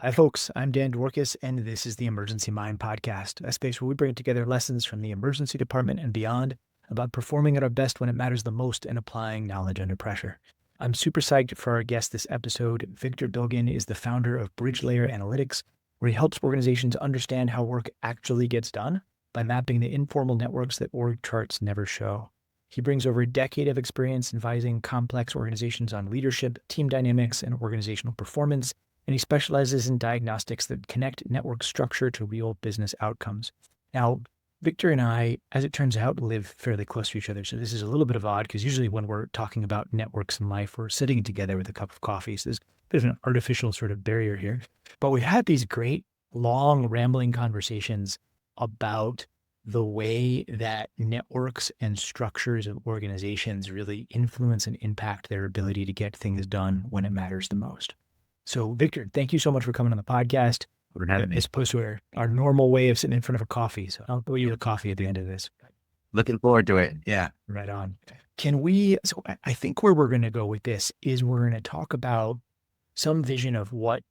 Hi, folks. I'm Dan Dworkis, and this is the Emergency Mind Podcast, a space where we bring together lessons from the emergency department and beyond about performing at our best when it matters the most and applying knowledge under pressure. I'm super psyched for our guest this episode. Victor Bilgen is the founder of Bridge Layer Analytics, where he helps organizations understand how work actually gets done by mapping the informal networks that org charts never show. He brings over a decade of experience advising complex organizations on leadership, team dynamics, and organizational performance, and he specializes in diagnostics that connect network structure to real business outcomes. Now, Victor and I, as it turns out, live fairly close to each other. So this is a little bit of odd because usually when we're talking about networks in life, we're sitting together with a cup of coffee. So there's a bit of an artificial sort of barrier here. But we had these great, long, rambling conversations about the way that networks and structures of organizations really influence and impact their ability to get things done when it matters the most. So, Victor, thank you so much for coming on the podcast, For having me. as opposed to our normal way of sitting in front of a coffee. So I'll throw you a coffee at the end of this. Looking forward to it. Yeah. Right on. I think where we're going to go with this is we're going to talk about some vision of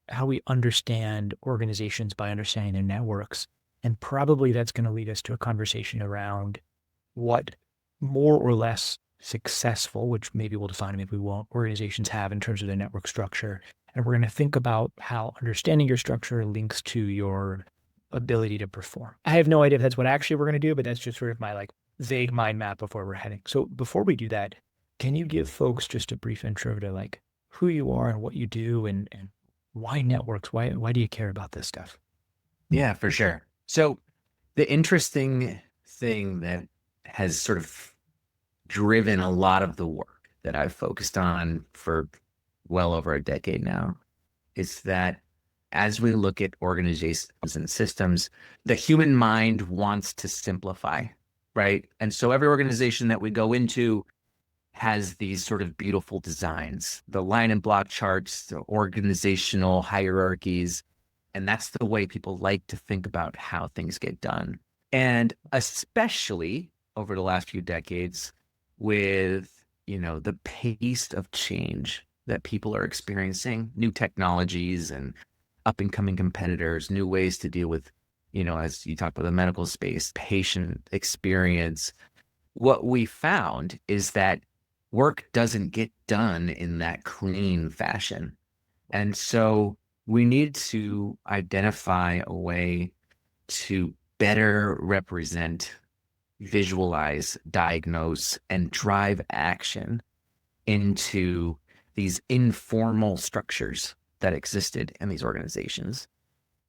how we understand organizations by understanding their networks. And probably that's going to lead us to a conversation around what more or less successful, which maybe we'll define, maybe we won't, organizations have in terms of their network structure. And we're going to think about how understanding your structure links to your ability to perform. I have no idea if that's what actually we're going to do, but that's just sort of my vague mind map of where we're heading. So before we do that, can you give folks just a brief intro to who you are and what you do and why networks? Why do you care about this stuff? Yeah, for sure. So the interesting thing that has sort of driven a lot of the work that I've focused on for well over a decade now is that as we look at organizations and systems, the human mind wants to simplify, right? And so every organization that we go into has these sort of beautiful designs, the line and block charts, the organizational hierarchies. And that's the way people like to think about how things get done. And especially over the last few decades with, the pace of change that people are experiencing, new technologies and up and coming competitors, new ways to deal with, as you talk about the medical space, patient experience. What we found is that work doesn't get done in that clean fashion. And so we need to identify a way to better represent, visualize, diagnose, and drive action into these informal structures that existed in these organizations.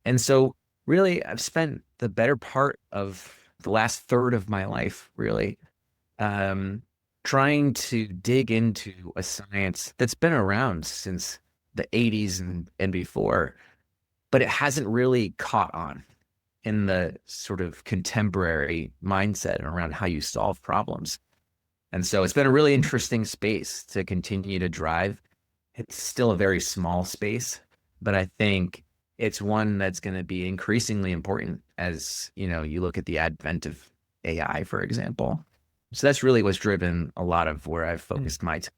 And so really, I've spent the better part of the last third of my life really trying to dig into a science that's been around since the 80s and before, but it hasn't really caught on in the sort of contemporary mindset around how you solve problems. And so it's been a really interesting space to continue to drive. It's still a very small space, but I think it's one that's going to be increasingly important as, you look at the advent of AI, for example. So that's really what's driven a lot of where I've focused my time.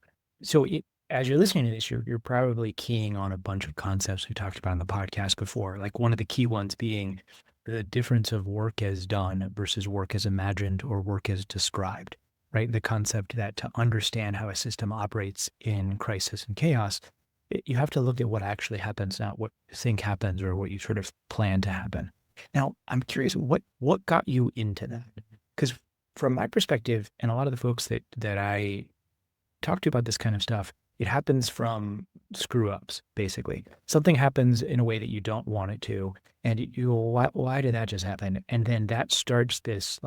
So as you're listening to this, you're probably keying on a bunch of concepts we talked about on the podcast before. Like one of the key ones being the difference of work as done versus work as imagined or work as described, right? The concept that to understand how a system operates in crisis and chaos, you have to look at what actually happens, not what you think happens or what you sort of plan to happen. Now, I'm curious, what got you into that? Because from my perspective, and a lot of the folks that I talk to about this kind of stuff, it happens from screw ups, basically. Something happens in a way that you don't want it to. And you go, why did that just happen? And then that starts this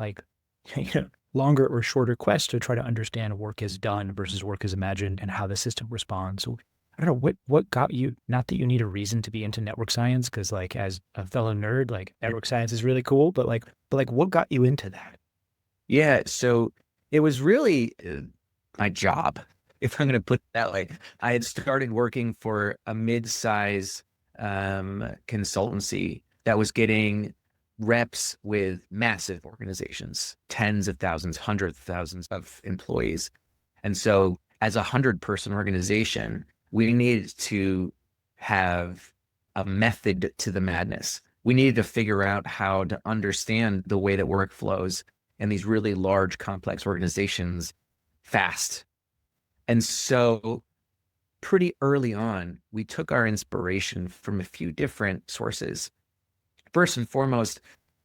longer or shorter quest to try to understand work as done versus work as imagined and how the system responds. So I don't know, what got you, not that you need a reason to be into network science, because as a fellow nerd, network science is really cool, but what got you into that? Yeah, so it was really my job, if I'm going to put it that way. I had started working for a mid-size consultancy that was getting reps with massive organizations, tens of thousands, hundreds of thousands of employees. And so as a 100-person organization, we needed to have a method to the madness. We needed to figure out how to understand the way that work flows in these really large, complex organizations fast. And so pretty early on, we took our inspiration from a few different sources. First and foremost,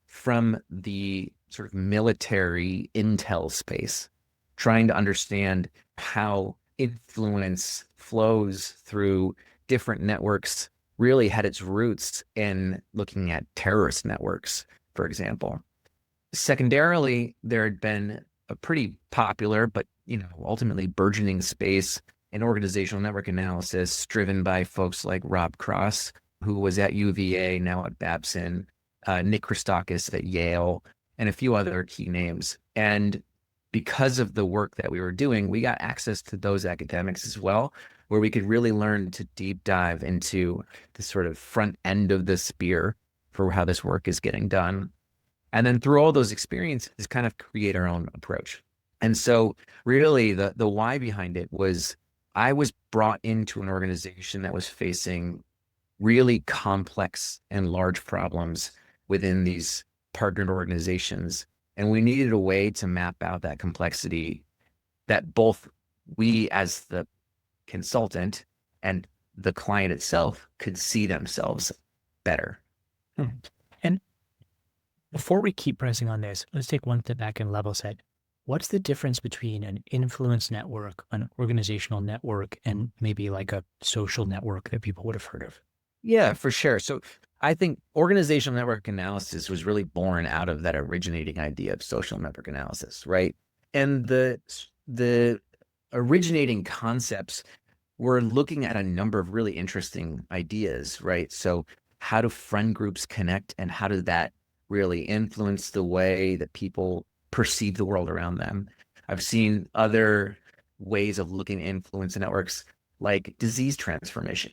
from the sort of military intel space, trying to understand how influence flows through different networks, really had its roots in looking at terrorist networks, for example. Secondarily, there had been a pretty popular, but ultimately burgeoning space in organizational network analysis, driven by folks like Rob Cross, who was at UVA, now at Babson, Nick Christakis at Yale, and a few other key names. And because of the work that we were doing, we got access to those academics as well, where we could really learn to deep dive into the sort of front end of the spear for how this work is getting done. And then through all those experiences, kind of create our own approach. And so really the why behind it was I was brought into an organization that was facing really complex and large problems within these partnered organizations. And we needed a way to map out that complexity that both we as the consultant and the client itself could see themselves better. And before we keep pressing on this, let's take one step back and level set. What's the difference between an influence network, an organizational network, and maybe like a social network that people would have heard of? Yeah, for sure. So I think organizational network analysis was really born out of that originating idea of social network analysis, right? And the originating concepts were looking at a number of really interesting ideas, right? So how do friend groups connect, and how does that really influence the way that people perceive the world around them? I've seen other ways of looking at influence networks like disease transformation,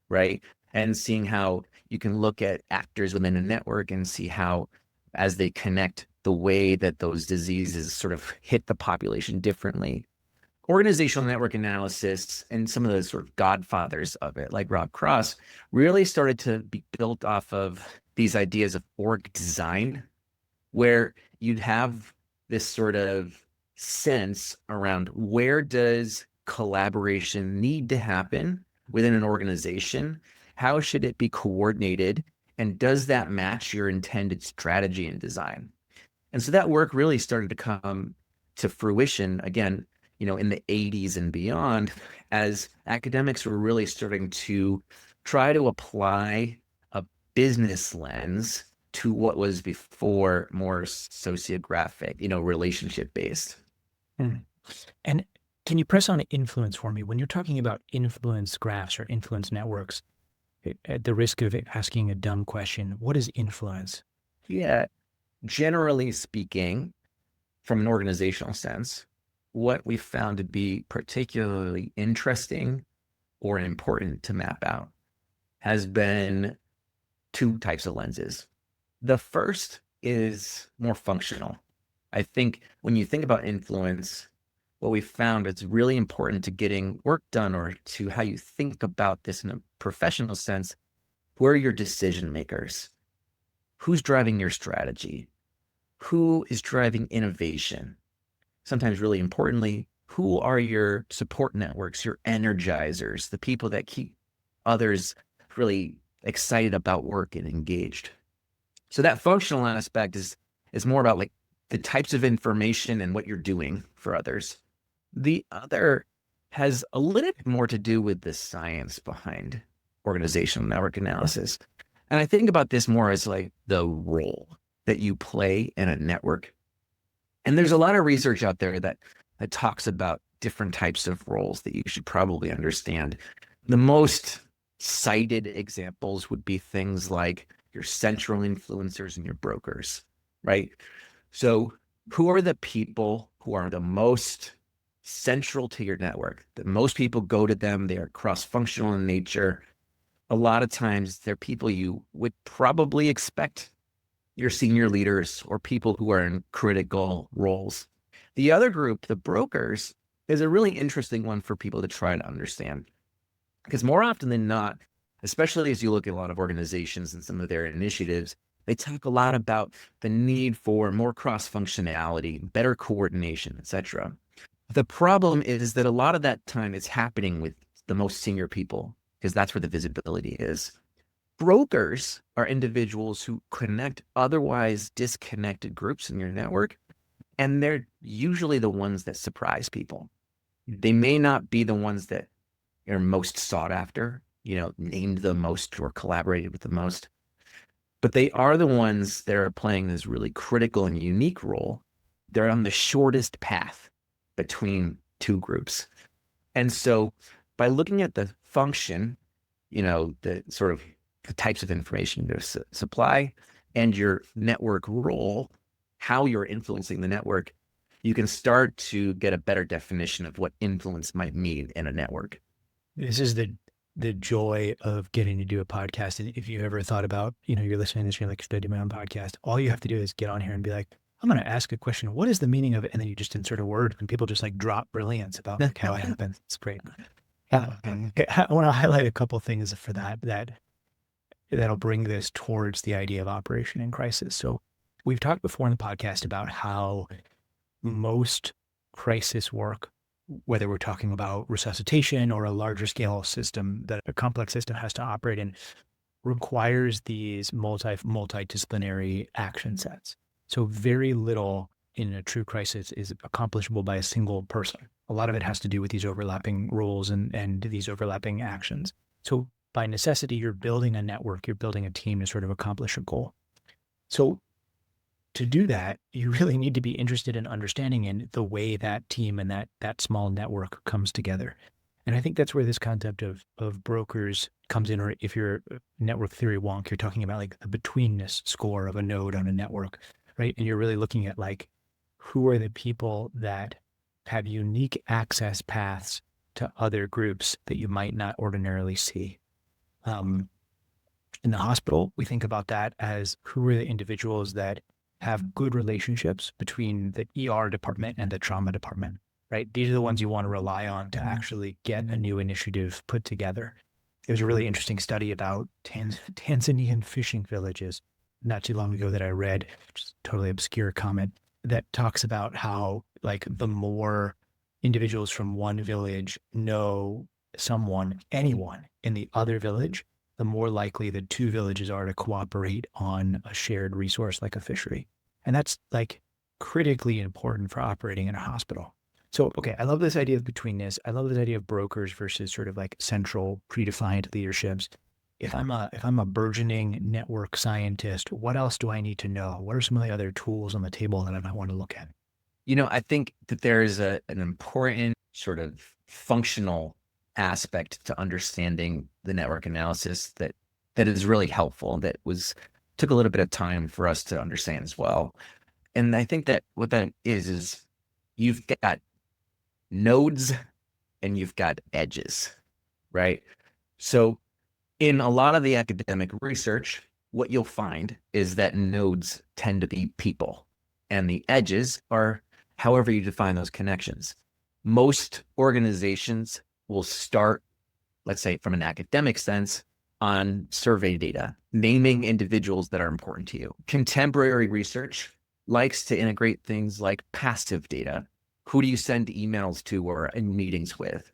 right? And seeing how you can look at actors within a network and see how, as they connect, the way that those diseases sort of hit the population differently. Organizational network analysis and some of the sort of godfathers of it, like Rob Cross, really started to be built off of these ideas of org design, where you'd have this sort of sense around where does collaboration need to happen within an organization? How should it be coordinated? And does that match your intended strategy and design? And so that work really started to come to fruition again, in the 80s and beyond, as academics were really starting to try to apply a business lens to what was before more sociographic, relationship based. And can you press on influence for me? When you're talking about influence graphs or influence networks, at the risk of asking a dumb question, what is influence? Yeah, generally speaking, from an organizational sense, what we found to be particularly interesting or important to map out has been two types of lenses. The first is more functional. I think when you think about influence, what we found is really important to getting work done, or to how you think about this in a professional sense. Who are your decision makers? Who's driving your strategy? Who is driving innovation? Sometimes really importantly, who are your support networks, your energizers, the people that keep others really excited about work and engaged? So that functional aspect is more about like the types of information and what you're doing for others. The other has a little bit more to do with the science behind organizational network analysis. And I think about this more as like the role that you play in a network. And there's a lot of research out there that talks about different types of roles that you should probably understand. The most cited examples would be things like your central influencers and your brokers, right? So who are the people who are the most central to your network? That most people go to them, they are cross-functional in nature. A lot of times they're people you would probably expect, your senior leaders or people who are in critical roles. The other group, the brokers, is a really interesting one for people to try to understand, because more often than not, especially as you look at a lot of organizations and some of their initiatives. They talk a lot about the need for more cross-functionality, better coordination, etc. The problem is that a lot of that time is happening with the most senior people, because that's where the visibility is. Brokers are individuals who connect otherwise disconnected groups in your network, and they're usually the ones that surprise people. They may not be the ones that are most sought after, named the most or collaborated with the most, but they are the ones that are playing this really critical and unique role. They're on the shortest path between two groups. And so by looking at the function, the sort of the types of information to supply and your network role, how you're influencing the network, you can start to get a better definition of what influence might mean in a network. This is the joy of getting to do a podcast. And if you ever thought about, you're listening to this, you're like, should I do my own podcast? All you have to do is get on here and be like, I'm going to ask a question. What is the meaning of it? And then you just insert a word and people just like drop brilliance about like, how it happens. It's great. I want to highlight a couple things for that'll bring this towards the idea of operation in crisis. So we've talked before in the podcast about how most crisis work, whether we're talking about resuscitation or a larger scale system that a complex system has to operate in, requires these multidisciplinary action sets. So very little in a true crisis is accomplishable by a single person. A lot of it has to do with these overlapping roles and these overlapping actions. So by necessity, you're building a network, you're building a team to sort of accomplish a goal. So to do that, you really need to be interested in understanding in the way that team and that small network comes together. And I think that's where this concept of brokers comes in, or if you're network theory wonk, you're talking about like the betweenness score of a node on a network, right? And you're really looking at like, who are the people that have unique access paths to other groups that you might not ordinarily see. In the hospital, we think about that as who are the individuals that have good relationships between the ER department and the trauma department, right? These are the ones you want to rely on to actually get a new initiative put together. There's a really interesting study about Tanzanian fishing villages not too long ago that I read, just totally obscure comment, that talks about how like the more individuals from one village know anyone in the other village, the more likely the two villages are to cooperate on a shared resource like a fishery. And that's like critically important for operating in a hospital. So, okay, I love this idea of betweenness. I love this idea of brokers versus sort of like central predefined leaderships. If I'm a burgeoning network scientist, what else do I need to know? What are some of the other tools on the table that I might want to look at? I think that there is an important sort of functional aspect to understanding the network analysis that is really helpful, that took a little bit of time for us to understand as well. And I think that what that is you've got nodes and you've got edges, right? So in a lot of the academic research, what you'll find is that nodes tend to be people, and the edges are however you define those connections. Most organizations will start, let's say from an academic sense, on survey data, naming individuals that are important to you. Contemporary research likes to integrate things like passive data. Who do you send emails to or in meetings with?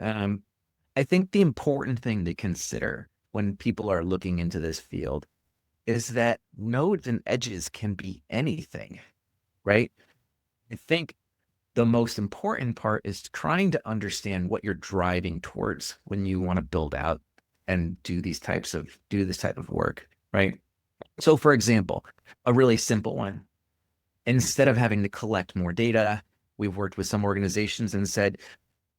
I think the important thing to consider when people are looking into this field is that nodes and edges can be anything, right? I think the most important part is trying to understand what you're driving towards when you want to build out and do this type of work, right? So for example, a really simple one, instead of having to collect more data, we've worked with some organizations and said,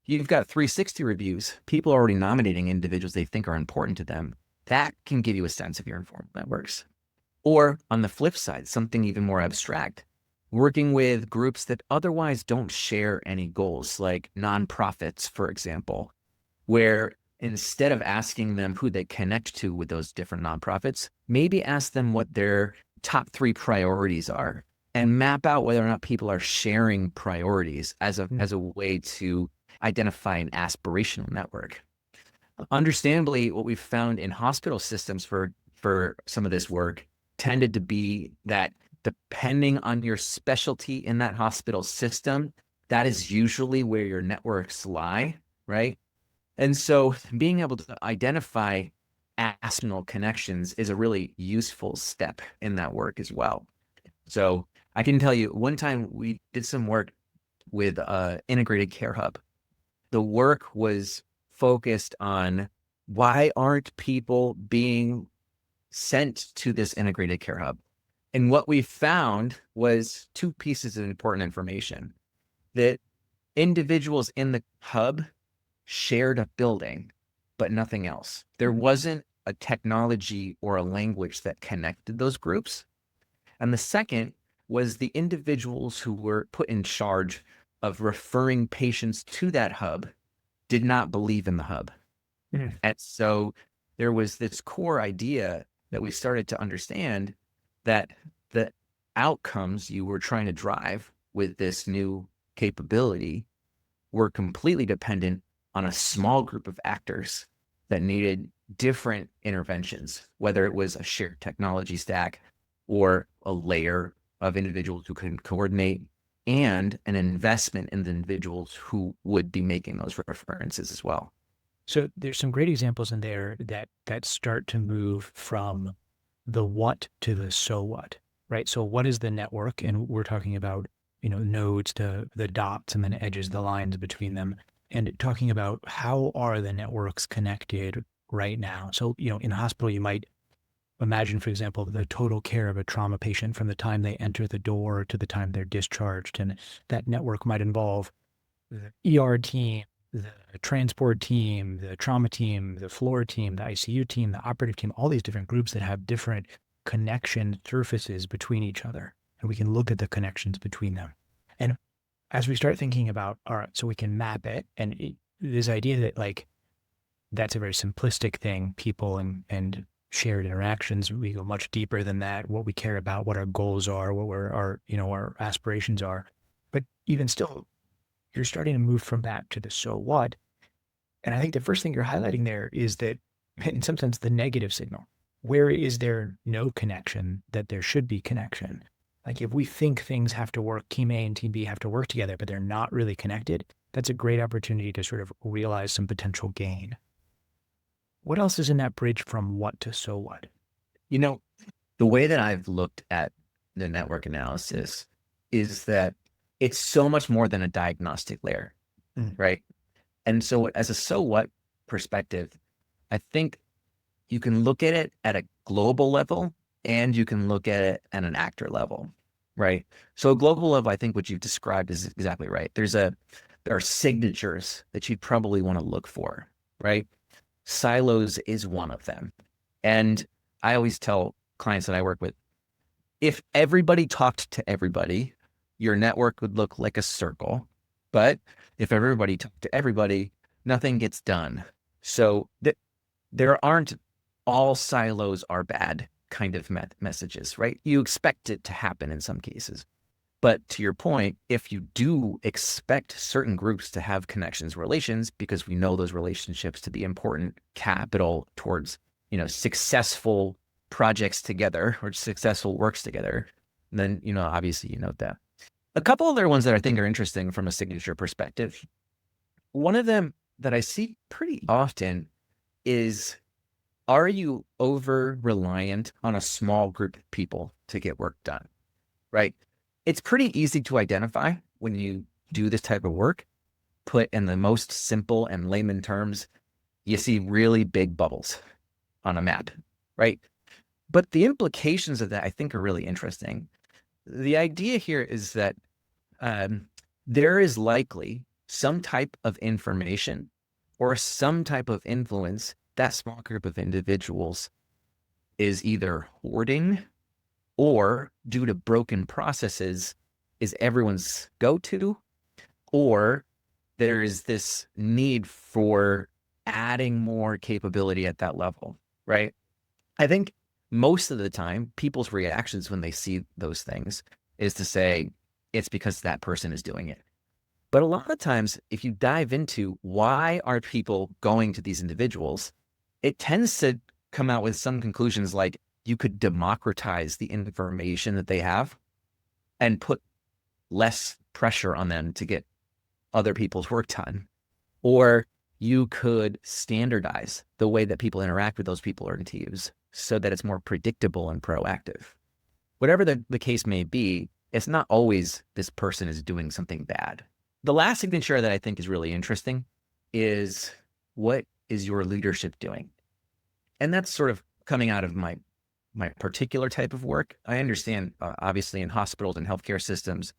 you've got 360 reviews. People are already nominating individuals they think are important to them. That can give you a sense of your informal networks. Or on the flip side, something even more abstract, working with groups that otherwise don't share any goals, like nonprofits, for example, where instead of asking them who they connect to with those different nonprofits, maybe ask them what their top 3 priorities are and map out whether or not people are sharing priorities as a way to identify an aspirational network. Understandably, what we've found in hospital systems for some of this work tended to be that depending on your specialty in that hospital system, that is usually where your networks lie, right? And so being able to identify aspirational connections is a really useful step in that work as well. So I can tell you, one time we did some work with integrated care hub. The work was focused on why aren't people being sent to this integrated care hub? And what we found was two pieces of important information: that individuals in the hub shared a building, but nothing else. There wasn't a technology or a language that connected those groups. And the second was the individuals who were put in charge of referring patients to that hub did not believe in the hub. Mm. And so there was this core idea that we started to understand, that the outcomes you were trying to drive with this new capability were completely dependent on a small group of actors that needed different interventions, whether it was a shared technology stack or a layer of individuals who can coordinate, and an investment in the individuals who would be making those references as well. So there's some great examples in there that start to move from the what to the so what, right? So what is the network? And we're talking about, nodes to the dots and then edges, the lines between them, and talking about how are the networks connected right now. So, in a hospital, you might imagine, for example, the total care of a trauma patient from the time they enter the door to the time they're discharged. And that network might involve the ER team, the transport team, the trauma team, the floor team, the ICU team, the operative team, all these different groups that have different connection surfaces between each other. And we can look at the connections between them. And as we start thinking about, all right, so we can map it, and this idea that that's a very simplistic thing, people and shared interactions. We go much deeper than that, what we care about, what our goals are, what our aspirations are. But even still, you're starting to move from that to the so what. And I think the first thing you're highlighting there is that, in some sense, the negative signal. Where is there no connection that there should be connection? Like if we think things have to work, team A and team B have to work together, but they're not really connected, that's a great opportunity to sort of realize some potential gain. What else is in that bridge from what to so what? The way that I've looked at the network analysis is that it's so much more than a diagnostic layer, right? And so as a so what perspective, I think you can look at it at a global level and you can look at it at an actor level, right? So a global level, I think what you've described is exactly right. There are signatures that you'd probably want to look for, right? Silos is one of them. And I always tell clients that I work with, if everybody talked to everybody, your network would look like a circle. But if everybody talked to everybody, nothing gets done. So there aren't all silos are bad kind of messages, right? You expect it to happen in some cases. But to your point, if you do expect certain groups to have connections, relations, because we know those relationships to be important capital towards, successful projects together or successful works together, then, obviously you note that. A couple other ones that I think are interesting from a signature perspective. One of them that I see pretty often is, are you over reliant on a small group of people to get work done, right? It's pretty easy to identify when you do this type of work. Put in the most simple and layman terms, you see really big bubbles on a map, right? But the implications of that, I think, are really interesting. The idea here is that there is likely some type of information or some type of influence that small group of individuals is either hoarding or, due to broken processes, is everyone's go-to, or there is this need for adding more capability at that level, right? I think most of the time, people's reactions when they see those things is to say, it's because that person is doing it. But a lot of times, if you dive into why are people going to these individuals, it tends to come out with some conclusions like you could democratize the information that they have and put less pressure on them to get other people's work done. Or you could standardize the way that people interact with those people or teams so that it's more predictable and proactive. Whatever the case may be, it's not always this person is doing something bad. The last signature that I think is really interesting is, what is your leadership doing? And that's sort of coming out of my particular type of work. I understand, obviously, in hospitals and healthcare systems,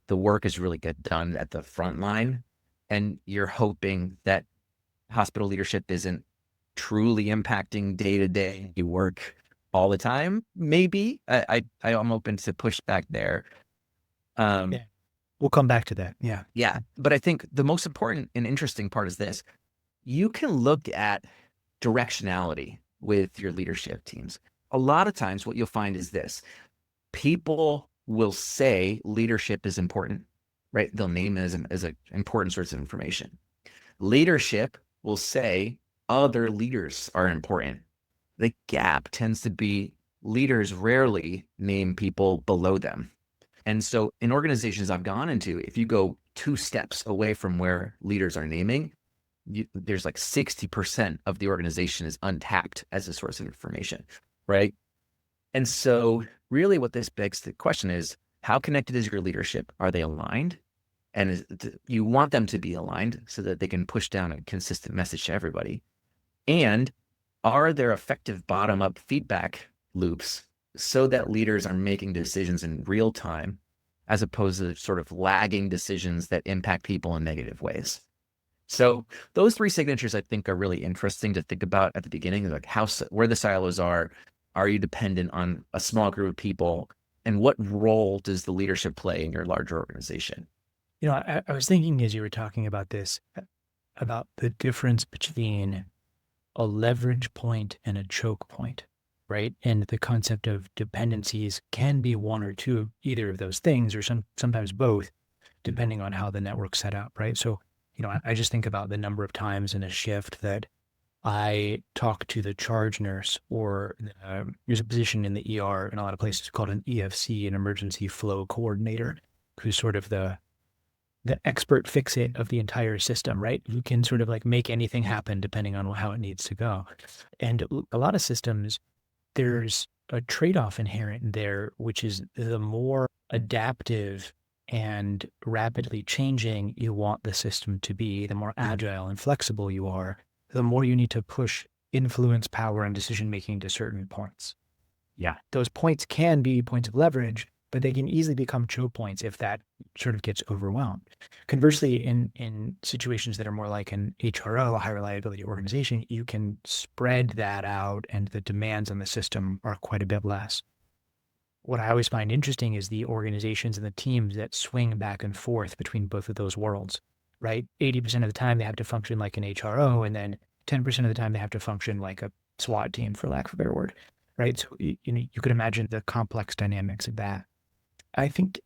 the work is really get done at the front line, and you're hoping that hospital leadership isn't truly impacting day-to-day work all the time. Maybe I'm open to pushback there. Yeah. We'll come back to that. Yeah. Yeah. But I think the most important and interesting part is this. You can look at directionality with your leadership teams. A lot of times what you'll find is this. People will say leadership is important, right? They'll name it as an important source of information. Leadership will say other leaders are important. The gap tends to be leaders rarely name people below them. And so in organizations I've gone into, if you go 2 steps away from where leaders are naming, there's like 60% of the organization is untapped as a source of information, right? And so really what this begs the question is, how connected is your leadership? Are they aligned? And you want them to be aligned so that they can push down a consistent message to everybody. And are there effective bottom-up feedback loops so that leaders are making decisions in real time as opposed to sort of lagging decisions that impact people in negative ways? So those 3 signatures I think are really interesting to think about at the beginning, like where the silos are you dependent on a small group of people, and what role does the leadership play in your larger organization? You know, I was thinking as you were talking about this, about the difference between a leverage point and a choke point, right? And the concept of dependencies can be one or two, either of those things, or sometimes both, depending on how the network's set up, right? So, you know, I just think about the number of times in a shift that I talk to the charge nurse, or there's a position in the ER in a lot of places called an EFC, an emergency flow coordinator, who's sort of the expert fix-it of the entire system, right? Who can sort of like make anything happen depending on how it needs to go. And a lot of systems, there's a trade-off inherent there, which is the more adaptive and rapidly changing you want the system to be, the more agile and flexible you are, the more you need to push influence, power, and decision-making to certain points. Yeah. Those points can be points of leverage, but they can easily become choke points if that sort of gets overwhelmed. Conversely, in situations that are more like an HRO, a high reliability organization, you can spread that out and the demands on the system are quite a bit less. What I always find interesting is the organizations and the teams that swing back and forth between both of those worlds, right? 80% of the time they have to function like an HRO, and then 10% of the time they have to function like a SWAT team, for lack of a better word, right? So you could imagine the complex dynamics of that. I think,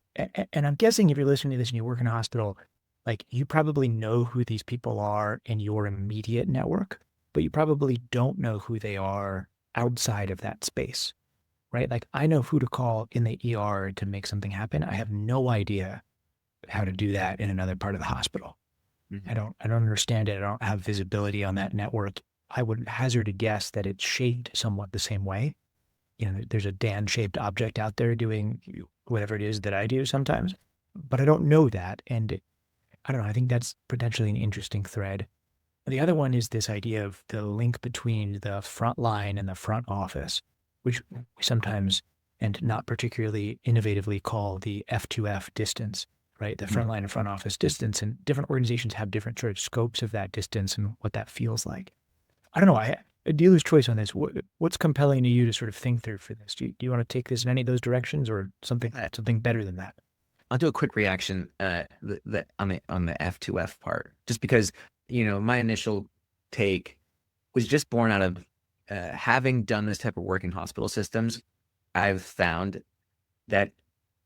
and I'm guessing if you're listening to this and you work in a hospital, like you probably know who these people are in your immediate network, but you probably don't know who they are outside of that space, right? Like I know who to call in the ER to make something happen. I have no idea how to do that in another part of the hospital. Mm-hmm. I don't understand it. I don't have visibility on that network. I would hazard a guess that it's shaped somewhat the same way. You know, there's a Dan-shaped object out there doing whatever it is that I do sometimes, but I don't know that. And I don't know, I think that's potentially an interesting thread. The other one is this idea of the link between the front line and the front office, which we sometimes, and not particularly innovatively, call the F2F distance, right? The front line and front office distance. And different organizations have different sort of scopes of that distance and what that feels like. I don't know. A dealer's choice on this. What's compelling to you to sort of think through for this? Do you want to take this in any of those directions, or something better than that? I'll do a quick reaction on the F2F part, just because, my initial take was just born out of having done this type of work in hospital systems. I've found that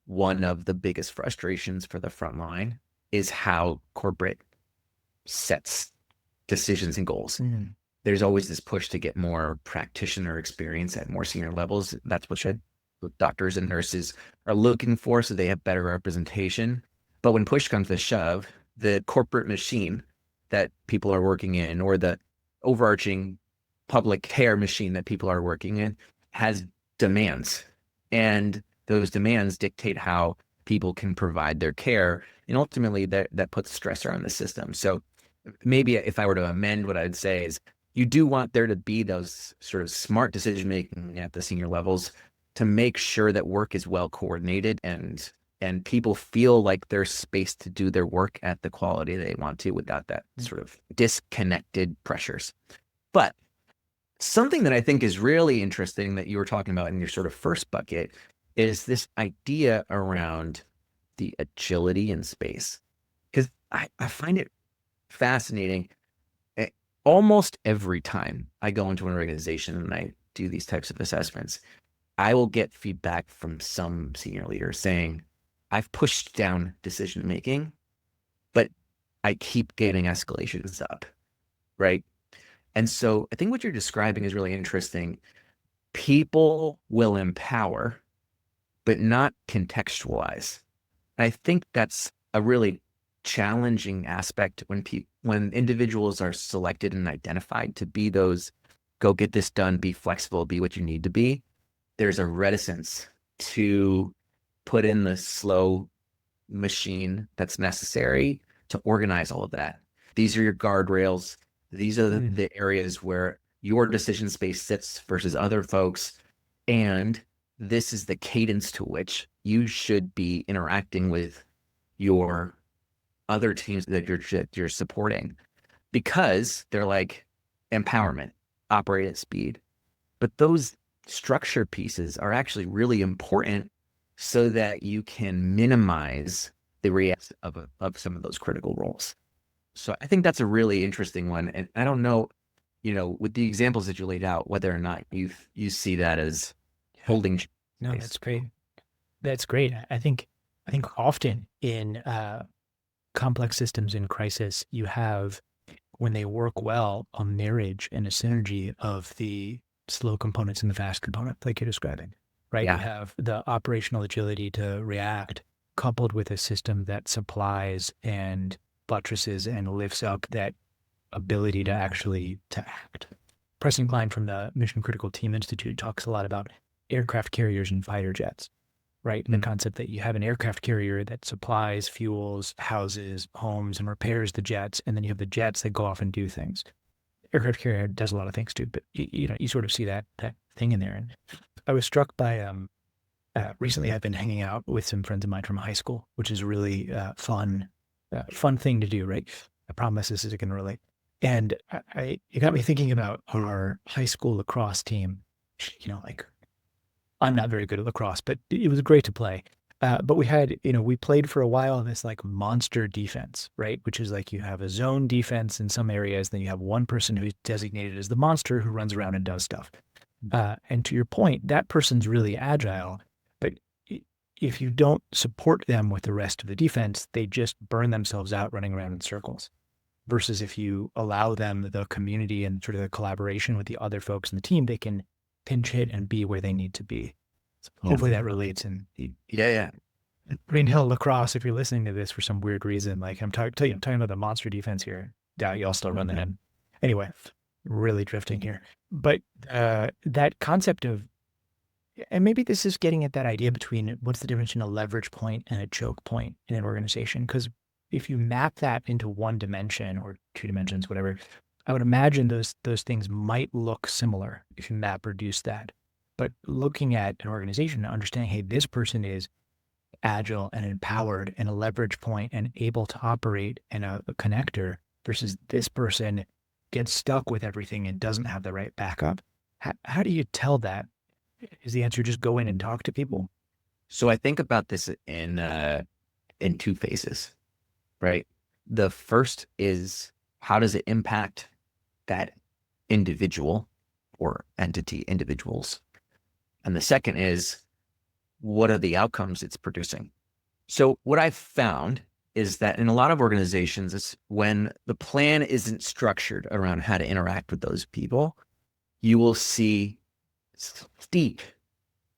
one of the biggest frustrations for the front line is how corporate sets decisions and goals. Mm. There's always this push to get more practitioner experience at more senior levels. That's what doctors and nurses are looking for, so they have better representation. But when push comes to shove, the corporate machine that people are working in, or the overarching public care machine that people are working in, has demands. And those demands dictate how people can provide their care. And ultimately, that puts stressor on the system. So maybe if I were to amend, what I'd say is you do want there to be those sort of smart decision making at the senior levels to make sure that work is well coordinated and people feel like there's space to do their work at the quality they want to without that sort of disconnected pressures. But something that I think is really interesting that you were talking about in your sort of first bucket is this idea around the agility in space. Because I find it fascinating. Almost every time I go into an organization and I do these types of assessments, I will get feedback from some senior leader saying, I've pushed down decision making, but I keep getting escalations up, right? And so I think what you're describing is really interesting. People will empower, but not contextualize. And I think that's a really challenging aspect when individuals are selected and identified to be those go get this done, be flexible, be what you need to be. There's a reticence to put in the slow machine that's necessary to organize all of that. These are your guardrails. These are the areas where your decision space sits versus other folks. And this is the cadence to which you should be interacting with your other teams that you're supporting, because they're like empowerment, operate at speed. But those structure pieces are actually really important so that you can minimize the reaction of some of those critical roles. So I think that's a really interesting one. And I don't know, with the examples that you laid out, whether or not you see that as holding. No, that's great. That's great. I think often in complex systems in crisis, you have, when they work well, a marriage and a synergy of the slow components and the fast component, like you're describing, right? Yeah. You have the operational agility to react, coupled with a system that supplies and buttresses and lifts up that ability to actually to act. Preston Klein from the Mission Critical Team Institute talks a lot about aircraft carriers and fighter jets, right? The concept that you have an aircraft carrier that supplies fuels, houses, homes, and repairs the jets, and then you have the jets that go off and do things. Aircraft carrier does a lot of things too, but you sort of see that thing in there. And I was struck by recently I've been hanging out with some friends of mine from high school, which is a really fun thing to do, right? I promise this is going to relate. And it got me thinking about our high school lacrosse team. Like, I'm not very good at lacrosse, but it was great to play. But we had, we played for a while this like monster defense, right? Which is like you have a zone defense in some areas, then you have one person who's designated as the monster who runs around and does stuff. And to your point, that person's really agile, but if you don't support them with the rest of the defense, they just burn themselves out running around in circles. Versus if you allow them the community and sort of the collaboration with the other folks in the team, they can pinch hit and be where they need to be. So hopefully that relates. And Yeah. Green Hill lacrosse, if you're listening to this for some weird reason, like I'm talking about the monster defense here. Doubt y'all still run that in. Anyway, really drifting here. But that concept of, and maybe this is getting at that idea between what's the difference in a leverage point and a choke point in an organization. Because if you map that into one dimension or two dimensions, whatever, I would imagine those things might look similar if you map reduce that. But looking at an organization and understanding, hey, this person is agile and empowered and a leverage point and able to operate and a connector versus this person gets stuck with everything and doesn't have the right backup. How do you tell that? Is the answer just go in and talk to people? So I think about this in two phases, right? The first is, how does it impact that individual or entity, individuals? And the second is, what are the outcomes it's producing? So what I've found is that in a lot of organizations, it's when the plan isn't structured around how to interact with those people, you will see steep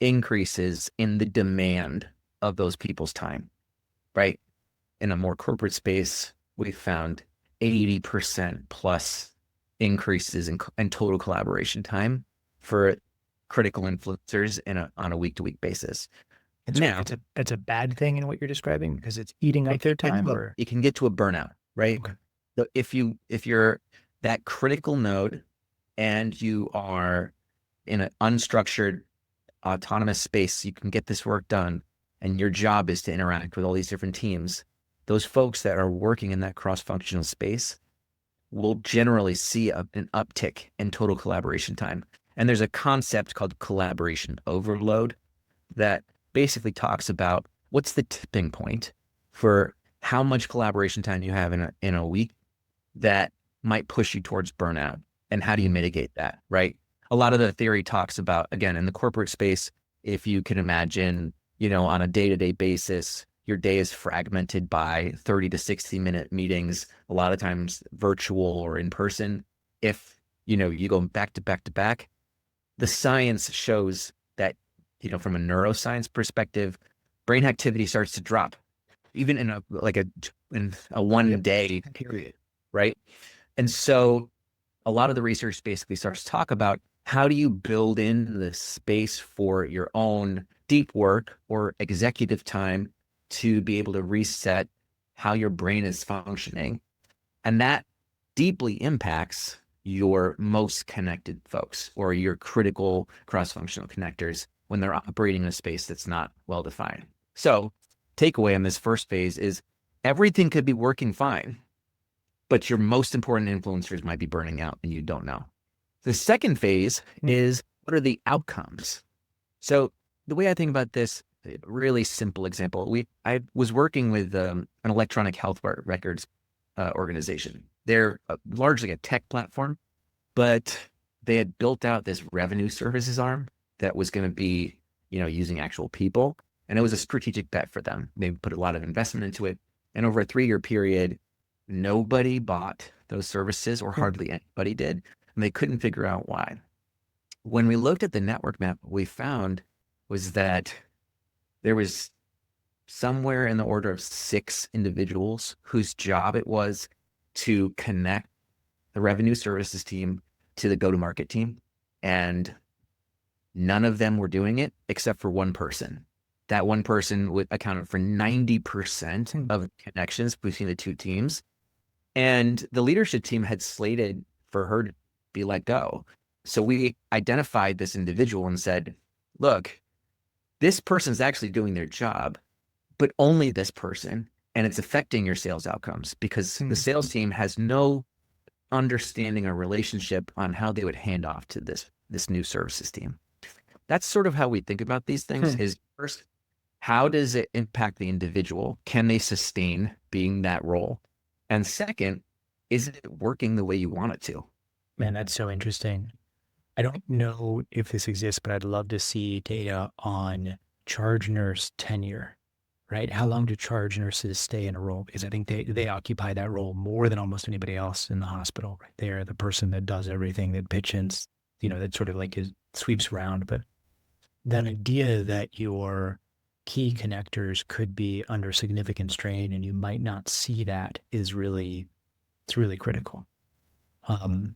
increases in the demand of those people's time, right? In a more corporate space, we found 80% plus increases in total collaboration time for critical influencers on a week-to-week basis. And so it's a bad thing in what you're describing because it's eating up their time, or it can get to a burnout, right? okay. So if you're that critical node and you are in an unstructured autonomous space, you can get this work done, and your job is to interact with all these different teams. Those folks that are working in that cross-functional space will generally see an uptick in total collaboration time. And there's a concept called collaboration overload that basically talks about what's the tipping point for how much collaboration time you have in a week that might push you towards burnout, and how do you mitigate that, right? A lot of the theory talks about, again, in the corporate space, if you can imagine, on a day-to-day basis, your day is fragmented by 30 to 60-minute meetings, a lot of times virtual or in person. If, you go back to back to back, the science shows that, from a neuroscience perspective, brain activity starts to drop, even in a 1 day period, right? And so a lot of the research basically starts to talk about how do you build in the space for your own deep work or executive time to be able to reset how your brain is functioning. And that deeply impacts your most connected folks or your critical cross-functional connectors when they're operating in a space that's not well-defined. So takeaway on this first phase is everything could be working fine, but your most important influencers might be burning out and you don't know. The second phase is, what are the outcomes? So the way I think about this, really simple example, I was working with an electronic health records organization. They're largely a tech platform, but they had built out this revenue services arm that was going to be, using actual people. And it was a strategic bet for them. They put a lot of investment into it. And over a 3-year period, nobody bought those services, or hardly anybody did. And they couldn't figure out why. When we looked at the network map, what we found was that there was somewhere in the order of 6 individuals whose job it was to connect the revenue services team to the go-to-market team. And none of them were doing it except for one person. That one person would accounted for 90% of connections between the two teams. And the leadership team had slated for her to be let go. So we identified this individual and said, look, this person's actually doing their job, but only this person. And it's affecting your sales outcomes because the sales team has no understanding or relationship on how they would hand off to this new services team. That's sort of how we think about these things. Is first, how does it impact the individual? Can they sustain being that role? And second, is it working the way you want it to? Man, that's so interesting. I don't know if this exists, but I'd love to see data on charge nurse tenure, right? How long do charge nurses stay in a role? Because I think they occupy that role more than almost anybody else in the hospital, right? They're the person that does everything, that pitches, that sort of like sweeps around. But that idea that your key connectors could be under significant strain and you might not see that it's really critical. Man,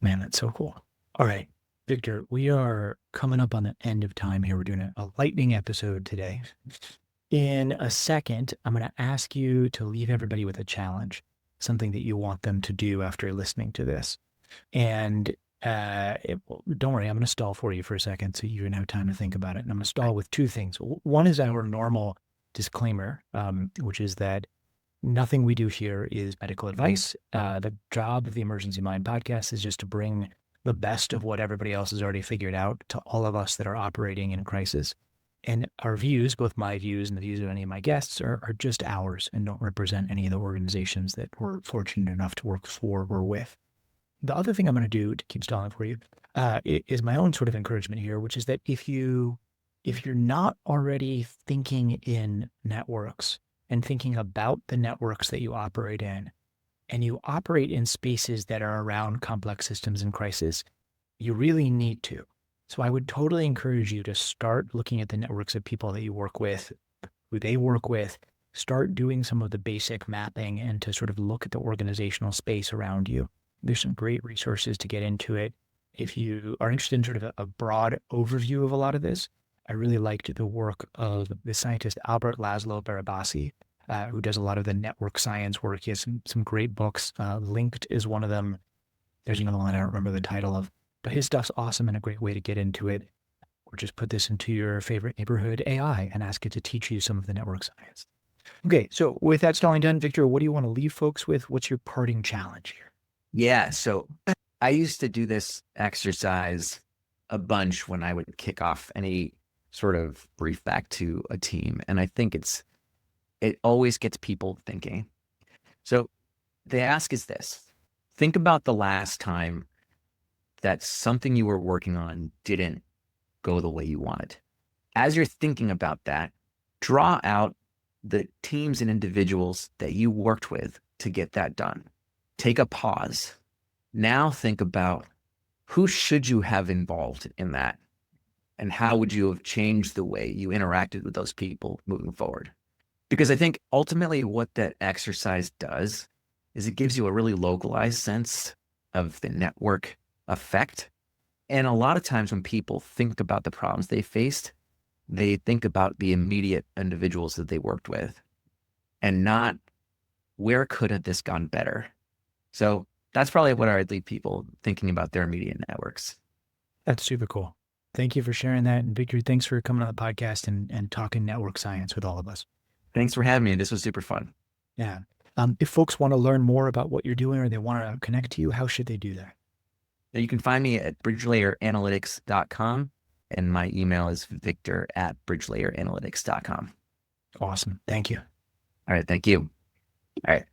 that's so cool. All right, Victor, we are coming up on the end of time here. We're doing a lightning episode today. In a second, I'm going to ask you to leave everybody with a challenge, something that you want them to do after listening to this. And don't worry, I'm going to stall for you for a second so you can have time to think about it. And I'm going to stall with 2 things. One is our normal disclaimer, which is that nothing we do here is medical advice. The job of the Emergency Mind podcast is just to bring the best of what everybody else has already figured out to all of us that are operating in a crisis. And our views, both my views and the views of any of my guests, are just ours and don't represent any of the organizations that we're fortunate enough to work for or with. The other thing I'm going to do to keep stalling for you is my own sort of encouragement here, which is that if you're not already thinking in networks and thinking about the networks that you operate in, and you operate in spaces that are around complex systems in crisis, you really need to. So I would totally encourage you to start looking at the networks of people that you work with, who they work with, start doing some of the basic mapping and to sort of look at the organizational space around you. There's some great resources to get into it. If you are interested in sort of a broad overview of a lot of this, I really liked the work of the scientist Albert Laszlo Barabasi, who does a lot of the network science work. He has some great books. Linked is one of them. There's another one I don't remember the title of, but his stuff's awesome and a great way to get into it. Or just put this into your favorite neighborhood AI and ask it to teach you some of the network science. Okay, so with that stalling done, Victor, what do you want to leave folks with? What's your parting challenge here? Yeah. So I used to do this exercise a bunch when I would kick off any sort of brief back to a team. And I think it always gets people thinking. So the ask is this: think about the last time that something you were working on didn't go the way you wanted. As you're thinking about that, draw out the teams and individuals that you worked with to get that done. Take a pause. Now think about who should you have involved in that, and how would you have changed the way you interacted with those people moving forward? Because I think ultimately what that exercise does is it gives you a really localized sense of the network effect. And a lot of times when people think about the problems they faced, they think about the immediate individuals that they worked with and not where could have this gone better. So that's probably what I would leave people thinking about their immediate networks. That's super cool. Thank you for sharing that. And Victor, thanks for coming on the podcast and talking network science with all of us. Thanks for having me. This was super fun. Yeah. If folks want to learn more about what you're doing or they want to connect to you, how should they do that? Now you can find me at bridgelayeranalytics.com, and my email is victor@bridgelayeranalytics.com. Awesome. Thank you. All right. Thank you. All right.